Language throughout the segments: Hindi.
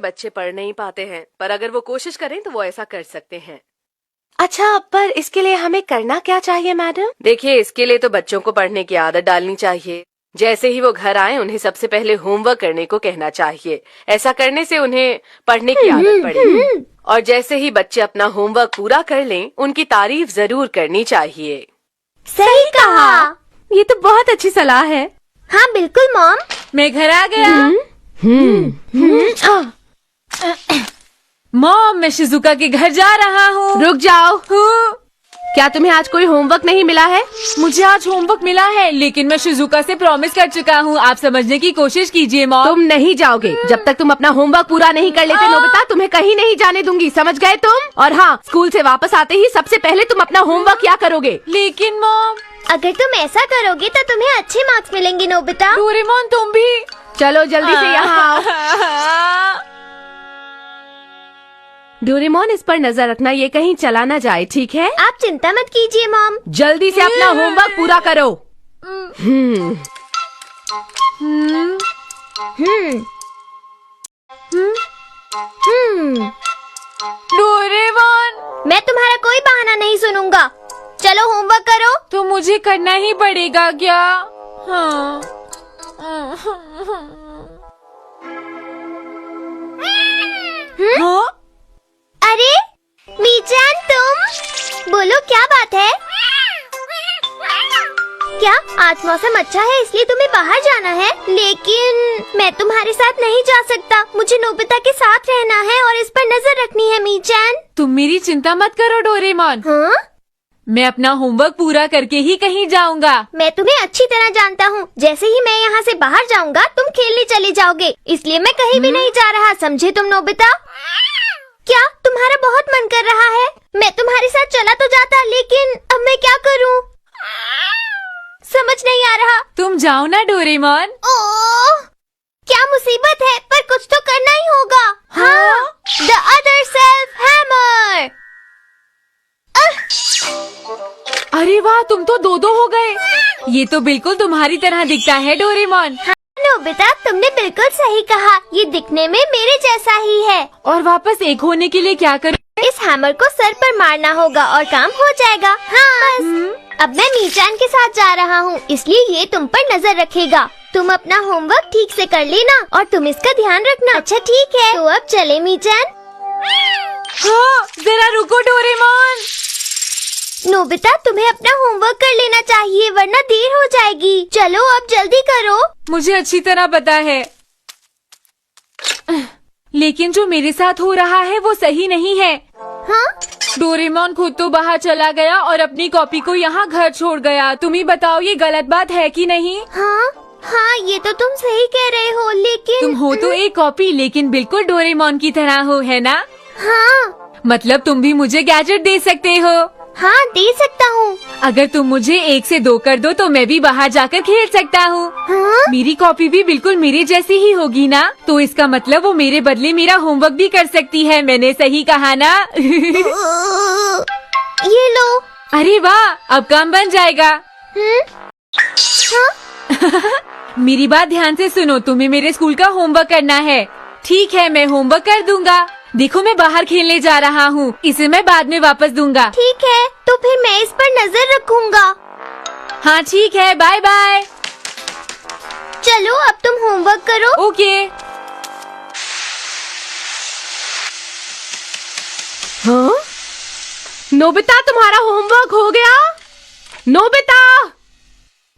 बच्चे पढ़ नहीं पाते हैं, पर अगर वो कोशिश करें तो वो ऐसा कर सकते हैं। अच्छा, पर इसके लिए हमें करना क्या चाहिए मैडम? देखिए, इसके लिए तो बच्चों को पढ़ने की आदत डालनी चाहिए। जैसे ही वो घर आए उन्हें सबसे पहले होमवर्क करने को कहना चाहिए। ऐसा करने से उन्हें पढ़ने की आदत पड़ेगी। और जैसे ही बच्चे अपना होमवर्क पूरा कर लें, उनकी तारीफ जरूर करनी चाहिए। सही कहा। ये तो बहुत अच्छी सलाह है। हाँ बिल्कुल मॉम। मैं घर आ गया। मॉम, मैं शिजुका के घर जा रहा हूँ। रुक जाओ। क्या तुम्हें आज कोई होमवर्क नहीं मिला है? मुझे आज होमवर्क मिला है, लेकिन मैं शिजुका से प्रॉमिस कर चुका हूँ। आप समझने की कोशिश कीजिए मॉम। तुम नहीं जाओगे जब तक तुम अपना होमवर्क पूरा नहीं कर लेते। नोबिता, तुम्हें कहीं नहीं जाने दूंगी, समझ गए तुम? और हाँ, स्कूल से वापस आते ही सबसे पहले तुम अपना होमवर्क क्या करोगे? लेकिन मॉम, अगर तुम ऐसा करोगे तो तुम्हें अच्छे मार्क्स मिलेंगे नोबिता। डोरेमोन तुम भी। चलो जल्दी से यहाँ आओ। डोरेमोन, इस पर नजर रखना, ये कहीं चला ना जाए, ठीक है? आप चिंता मत कीजिए मॉम। जल्दी से अपना होमवर्क पूरा करो। डोरेमोन, मैं तुम्हारा कोई बहाना नहीं सुनूंगा। चलो होमवर्क करो। तो मुझे करना ही पड़ेगा क्या? हाँ। हाँ? अरे मीचान, तुम बोलो, क्या बात है? क्या आज मौसम अच्छा है इसलिए तुम्हें बाहर जाना है? लेकिन मैं तुम्हारे साथ नहीं जा सकता। मुझे नोबिता के साथ रहना है और इस पर नजर रखनी है मीचान। तुम मेरी चिंता मत करो डोरेमोन। हाँ? मैं अपना होमवर्क पूरा करके ही कहीं जाऊंगा। मैं तुम्हें अच्छी तरह जानता हूँ। जैसे ही मैं यहाँ से बाहर जाऊंगा तुम खेलने चले जाओगे, इसलिए मैं कहीं भी नहीं जा रहा, समझे तुम नोबिता? क्या तुम्हारा बहुत मन कर रहा है? मैं तुम्हारे साथ चला तो जाता, लेकिन अब मैं क्या करूँ? समझ नहीं आ रहा। तुम जाओ ना डोरेमोन। ओह, क्या मुसीबत है, पर कुछ तो करना ही होगा। हाँ, द अदर सेल्फ हैमर। अरे वाह, तुम तो दो हो गए। ये तो बिल्कुल तुम्हारी तरह दिखता है डोरेमोन। नोबिता, तुमने बिल्कुल सही कहा, ये दिखने में मेरे जैसा ही है। और वापस एक होने के लिए क्या करूं? इस हैमर को सर पर मारना होगा और काम हो जाएगा। हाँ, अब मैं मीचान के साथ जा रहा हूँ, इसलिए ये तुम पर नजर रखेगा। तुम अपना होमवर्क ठीक से कर लेना और तुम इसका ध्यान रखना। अच्छा ठीक है, तो अब चले मीचान। हाँ, जरा रुको डोरेमोन। नोबिता, तुम्हें अपना होमवर्क कर लेना चाहिए वरना देर हो जाएगी। चलो अब जल्दी करो। मुझे अच्छी तरह पता है, लेकिन जो मेरे साथ हो रहा है वो सही नहीं है। हाँ? डोरेमोन खुद तो बाहर चला गया और अपनी कॉपी को यहाँ घर छोड़ गया। तुम ही बताओ, ये गलत बात है कि नहीं? हाँ, ये तो तुम सही कह रहे हो, लेकिन तुम हो तो एक कॉपी, लेकिन बिल्कुल डोरेमोन की तरह हो, है ना? हाँ। मतलब तुम भी मुझे गैजेट दे सकते हो। हाँ, दे सकता हूँ। अगर तुम मुझे 1 से 2 कर दो तो मैं भी बाहर जाकर खेल सकता हूँ। हाँ? मेरी कॉपी भी बिल्कुल मेरे जैसी ही होगी ना, तो इसका मतलब वो मेरे बदले मेरा होमवर्क भी कर सकती है। मैंने सही कहा ना? ये लो। अरे वाह, अब काम बन जाएगा। हाँ? मेरी बात ध्यान से सुनो, तुम्हें मेरे स्कूल का होमवर्क करना है। ठीक है, मैं होमवर्क कर दूंगा। देखो, मैं बाहर खेलने जा रहा हूँ, इसे मैं बाद में वापस दूंगा। ठीक है, तो फिर मैं इस पर नजर रखूंगा। हाँ ठीक है, बाय बाय। चलो अब तुम होमवर्क करो। ओके। हाँ? नोबिता, तुम्हारा होमवर्क हो गया? नोबिता!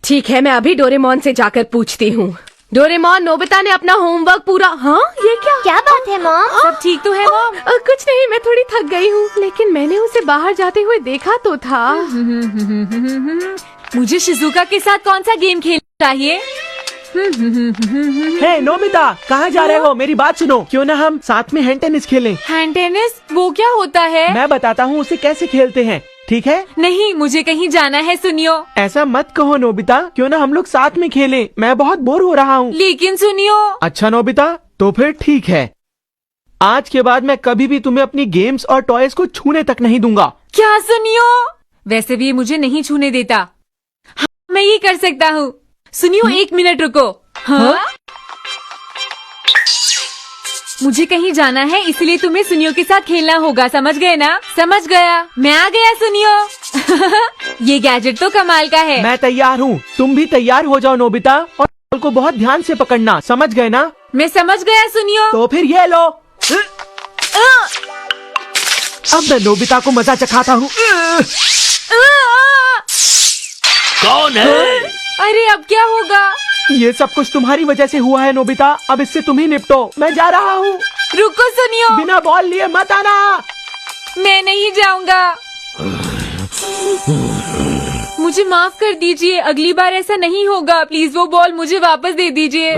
ठीक है, मैं अभी डोरेमोन से जाकर पूछती हूँ। डोरेमोन, नोबिता ने अपना होमवर्क पूरा। हाँ, ये क्या बात है मॉम? सब ठीक तो है मॉम? कुछ नहीं, मैं थोड़ी थक गई हूँ, लेकिन मैंने उसे बाहर जाते हुए देखा तो था। मुझे शिजुका के साथ कौन सा गेम खेलना चाहिए? हे नोबिता, कहाँ जा रहे हो? मेरी बात सुनो, क्यों ना हम साथ में हैंड टेनिस खेलें? Hand tennis? वो क्या होता है? मैं बताता हूँ उसे कैसे खेलते हैं, ठीक है? नहीं, मुझे कहीं जाना है, सुनियो। ऐसा मत कहो नोबिता, क्यों ना हम लोग साथ में खेलें? मैं बहुत बोर हो रहा हूँ। लेकिन सुनियो। अच्छा नोबिता, तो फिर ठीक है। आज के बाद मैं कभी भी तुम्हें अपनी गेम्स और टॉयज को छूने तक नहीं दूंगा। क्या सुनियो? वैसे भी ये मुझे नहीं छूने देता। हाँ, मैं ये कर सकता हूँ। सुनियो, 1 मिनट रुको। हाँ? मुझे कहीं जाना है, इसलिए तुम्हें सुनियो के साथ खेलना होगा, समझ गए ना? समझ गया, मैं आ गया सुनियो। ये गैजेट तो कमाल का है। मैं तैयार हूँ, तुम भी तैयार हो जाओ नोबिता, और बॉल को बहुत ध्यान से पकड़ना, समझ गए ना? मैं समझ गया सुनियो। तो फिर ये लो। अब मैं नोबिता को मजा चखाता हूँ। कौन है? अरे अब क्या होगा? ये सब कुछ तुम्हारी वजह से हुआ है नोबिता, अब इससे तुम ही निपटो, मैं जा रहा हूँ। रुको सुनियो, बिना बॉल लिए मत आना। मैं नहीं जाऊंगा। मुझे माफ कर दीजिए, अगली बार ऐसा नहीं होगा, प्लीज वो बॉल मुझे वापस दे दीजिए।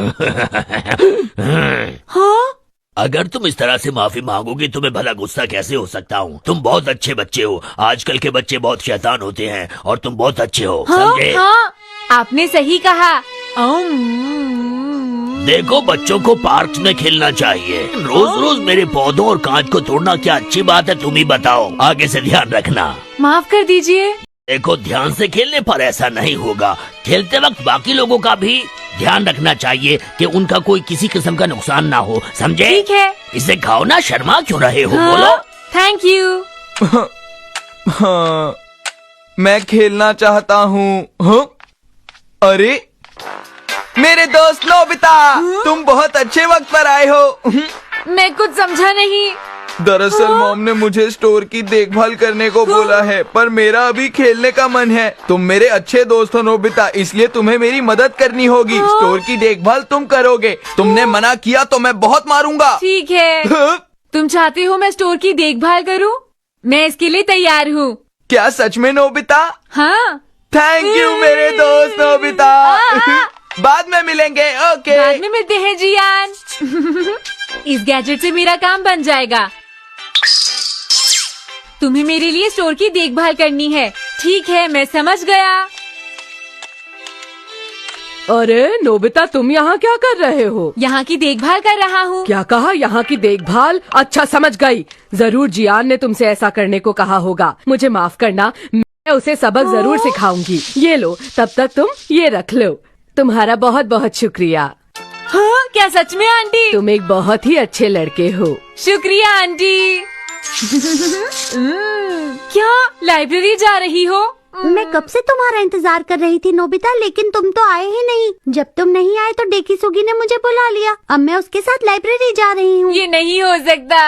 हाँ? अगर तुम इस तरह से माफी मांगोगी तो मैं भला गुस्सा कैसे हो सकता हूँ? तुम बहुत अच्छे बच्चे हो, आजकल के बच्चे बहुत शैतान होते हैं और तुम बहुत अच्छे हो, हाँ, समझे? हाँ, आपने सही कहा। देखो, बच्चों को पार्क में खेलना चाहिए, रोज रोज मेरे पौधों और कांच को तोड़ना क्या अच्छी बात है? तुम ही बताओ, आगे से ध्यान रखना। माफ कर दीजिए। देखो, ध्यान से खेलने पर ऐसा नहीं होगा, खेलते वक्त बाकी लोगों का भी ध्यान रखना चाहिए कि उनका कोई किसी किस्म का नुकसान ना हो, समझे? ठीक है। इसे खाओ ना, शर्मा क्यों रहे हो? हाँ, बोलो। Thank you. हाँ, मैं खेलना चाहता हूँ। हाँ? अरे मेरे दोस्त नोबिता, तुम बहुत अच्छे वक्त पर आए हो। मैं कुछ समझा नहीं। दरअसल मॉम ने मुझे स्टोर की देखभाल करने को बोला है, पर मेरा अभी खेलने का मन है। तुम मेरे अच्छे दोस्त हो नोबिता, इसलिए तुम्हें मेरी मदद करनी होगी। स्टोर की देखभाल तुम करोगे, तुमने मना किया तो मैं बहुत मारूंगा। ठीक है, तुम चाहते हो मैं स्टोर की देखभाल करूं? मैं इसके लिए तैयार हूँ। क्या सच में नोबिता? हाँ। थैंक यू मेरे दोस्त नोबिता। बाद में मिलेंगे। ओके, बाद में मिलते हैं जियान। इस गैजेट से मेरा काम बन जाएगा। तुम्हें मेरे लिए स्टोर की देखभाल करनी है। ठीक है, मैं समझ गया। अरे नोबिता, तुम यहाँ क्या कर रहे हो? यहाँ की देखभाल कर रहा हूँ। क्या कहा? यहाँ की देखभाल? अच्छा, समझ गई। जरूर जियान ने तुमसे ऐसा करने को कहा होगा। मुझे माफ करना, मैं उसे सबक जरूर सिखाऊंगी। ये लो, तब तक तुम ये रख लो। तुम्हारा बहुत बहुत शुक्रिया। हाँ, क्या सच में आंटी? तुम एक बहुत ही अच्छे लड़के हो। शुक्रिया आंटी। क्या लाइब्रेरी जा रही हो? मैं कब से तुम्हारा इंतजार कर रही थी नोबिता, लेकिन तुम तो आए ही नहीं। जब तुम नहीं आए तो डेकी सुगी ने मुझे बुला लिया। अब मैं उसके साथ लाइब्रेरी जा रही हूँ। ये नहीं हो सकता।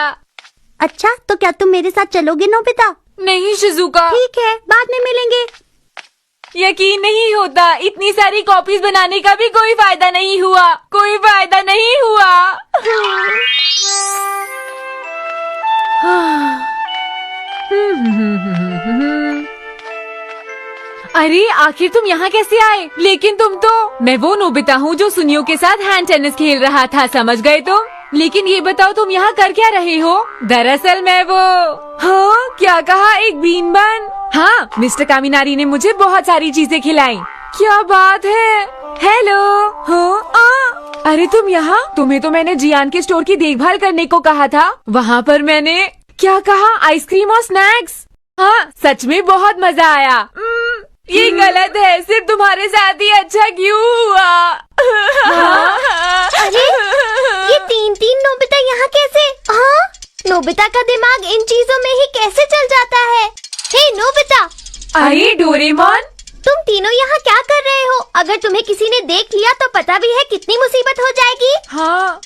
अच्छा, तो क्या तुम मेरे साथ चलोगे नोबिता? नहीं शिजुका। ठीक है, बाद में मिलेंगे। यकीन नहीं होता, इतनी सारी कॉपीज बनाने का भी कोई फायदा नहीं हुआ। कोई फायदा नहीं हुआ। अरे आखिर तुम यहाँ कैसे आए? लेकिन तुम तो... मैं वो नोबिता हूँ जो सुनियो के साथ हैंड टेनिस खेल रहा था, समझ गए तुम? लेकिन ये बताओ, तुम यहाँ कर क्या रहे हो? दरअसल मैं वो... हाँ, क्या कहा? एक बीन बन? हाँ, मिस्टर कामिनारी ने मुझे बहुत सारी चीजें खिलाई। क्या बात है? हेलो। हाँ, अरे तुम यहाँ? तुम्हें तो मैंने जियान के स्टोर की देखभाल करने को कहा था। वहाँ पर मैंने क्या कहा? आइसक्रीम और स्नैक्स। हाँ, सच में बहुत मजा आया। ये गलत है, सिर्फ तुम्हारे साथ ही अच्छा क्यों हुआ? अरे ये तीन नोबिता यहाँ कैसे? हाँ, नोबिता का दिमाग इन चीजों में ही कैसे चल जाता है? हे नोबिता! अरे डोरेमोन, तुम तीनों यहाँ क्या कर रहे हो? अगर तुम्हें किसी ने देख लिया तो पता भी है कितनी मुसीबत हो जाएगी। हाँ।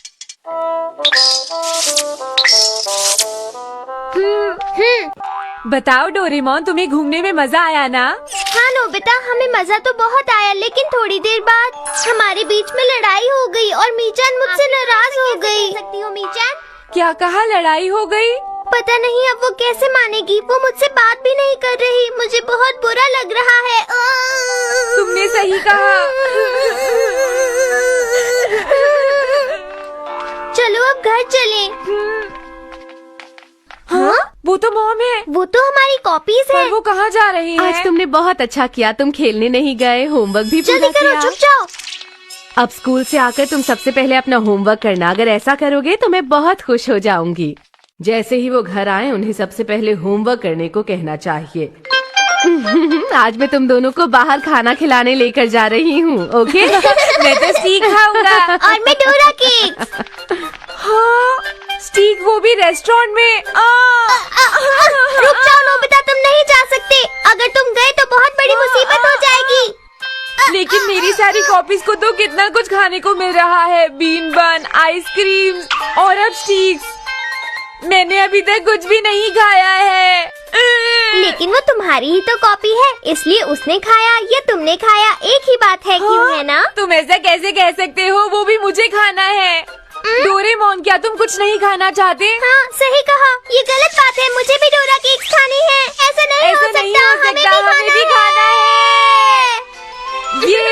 बताओ डोरेमोन, तुम्हें घूमने में मजा आया ना? हाँ नोबिता, हमें मजा तो बहुत आया, लेकिन थोड़ी देर बाद हमारे बीच में लड़ाई हो गई और मीचान मुझसे नाराज हो गई। सकती हो मीचान? क्या कहा? लड़ाई हो गई? पता नहीं अब वो कैसे मानेगी। वो मुझसे बात भी नहीं कर रही। मुझे बहुत बुरा लग रहा है। तुमने सही कहा। चलो अब घर चलें। हाँ? वो तो मॉम है। वो तो हमारी कॉपीज है। पर वो कहाँ जा रही है? आज तुमने बहुत अच्छा किया, तुम खेलने नहीं गए, होमवर्क भी पूरा जल्दी करो, किया। चुप जाओ। अब स्कूल से आकर तुम सबसे पहले अपना होमवर्क करना। अगर ऐसा करोगे तो मैं बहुत खुश हो जाऊंगी। जैसे ही वो घर आए, उन्हें सबसे पहले होमवर्क करने को कहना चाहिए। आज मैं तुम दोनों को बाहर खाना खिलाने लेकर जा रही हूँ, ओके? मैं तो सीख खाऊंगा। और मैं डोरा केक। हाँ, स्टीक वो भी रेस्टोरेंट में। रुक जाओ नोबिता, तुम नहीं जा सकते। अगर तुम गए तो बहुत बड़ी मुसीबत हो जाएगी। लेकिन मेरी सारी कॉपीज को तो कितना कुछ खाने को मिल रहा है, बीन बन, आइसक्रीम और अब स्टीक्स। मैंने अभी तक कुछ भी नहीं खाया है। लेकिन वो तुम्हारी ही तो कॉपी है, इसलिए उसने खाया या तुमने खाया एक ही बात है, क्यों है ना? तुम ऐसा कैसे कह सकते हो? वो भी मुझे खाना है। डोरेमोन, क्या तुम कुछ नहीं खाना चाहते? हाँ सही कहा, ये गलत बात है। मुझे भी डोरा केक्स खानी है। ऐसा नहीं हो सकता, हमें भी खाना है। ये